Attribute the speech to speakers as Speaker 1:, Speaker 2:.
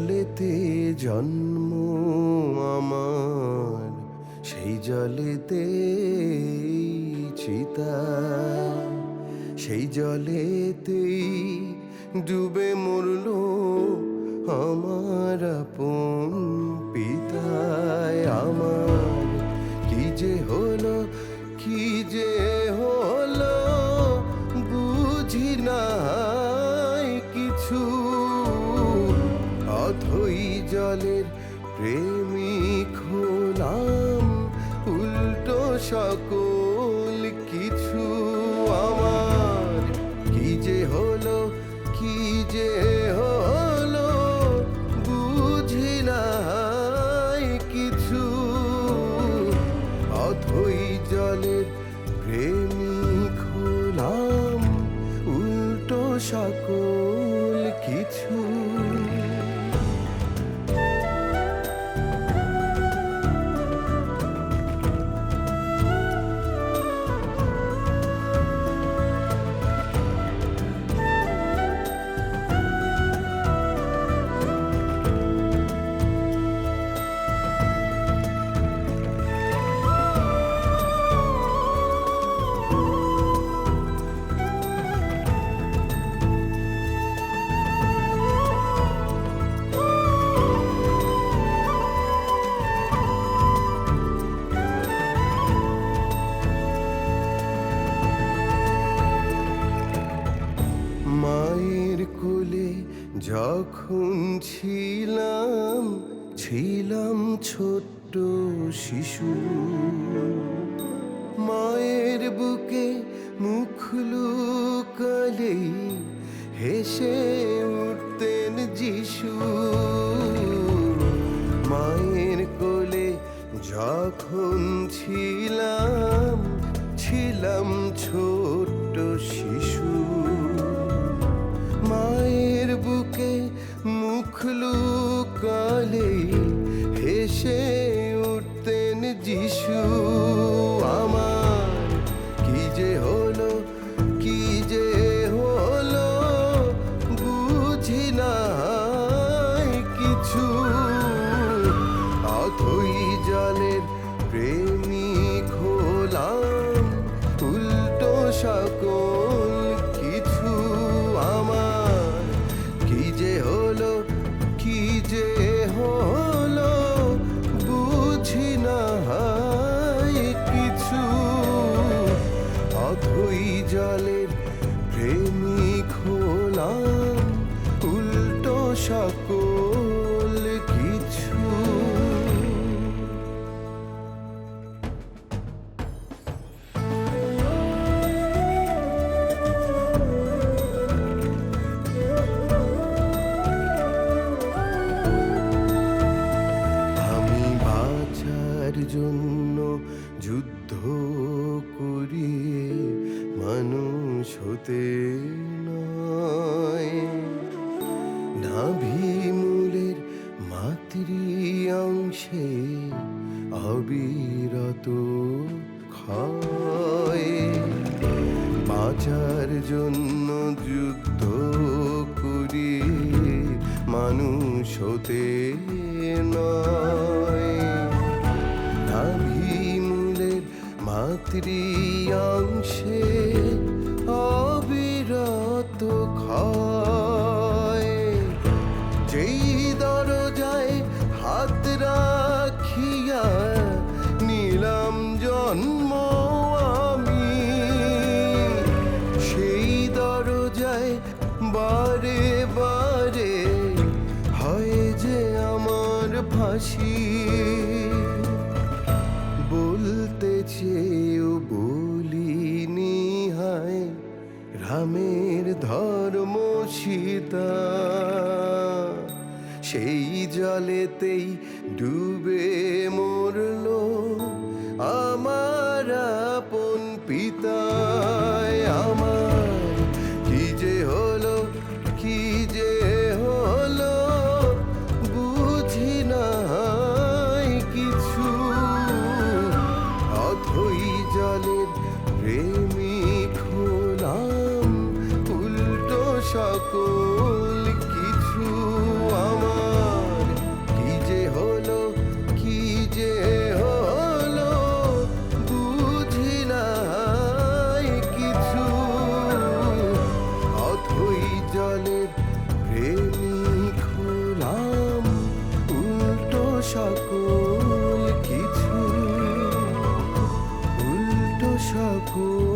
Speaker 1: জলেতে জন্ম আমার, সেই জলেতে চিতা, সেই জলেতেই ডুবে মরল আমার আপন পিতায়। আমার কি যে হলো, কি যে হলো, বুঝি নাই কিছু। অথই জলের প্রেমিক হলাম, উল্টো সকল কিছু। আমার কি যে হলো, কি যে হলো, বুঝি নাই কিছু। অথই জলের প্রেমিক হলাম, উল্টো সকল কিছু। মায়ের কোলে যখন ছিলাম, ছিলাম ছোট্ট শিশু। মায়ের বুকে মুখ লুকালেই হেসে উঠতেন যিশু। মায়ের কোলে যখন ছিলাম, ছিলাম ছোট্ট শিশু। মায়ের বুকে মুখ লুকালেই হেসে উঠতেন যিশু। আমার কি যে হলো, কি যে হলো, বুঝি নাই কিছু। অথই জলের প্রেমিক হলাম, উল্টো সকল কিছু। আমার কি যে হলো, কি যে হলো, বুঝি নাই কিছু। অথই জলের প্রেমিক হলাম, উল্টো সকল কিছু। জন্য যুদ্ধ করি, মানুষ হতে নয়। নাভিমূলের মাতৃ অংশে অবিরত ক্ষয়। বাঁচার জন্য যুদ্ধ করি, মানুষ হতে নয়। নাভিমূলের মাতৃ অংশে অবিরত ক্ষয়। যেই দরজায় হাত রাখিয়া নিলাম জন্ম আমি, সেই দরজায় বারে বারে হয় যে আমার ফাঁসি। বলতে চেয়েও বলিনি হায়, রামের ধর্ম সীতা। সেই জলেতেই ডুবে মরল আমার আপন পিতায়। আমার কি যে হলো, কি যে হলো, বুঝি নাই কিছু। অথই জলের প্রেমিক হলাম, উল্টো সকল কিছু। আমার কোন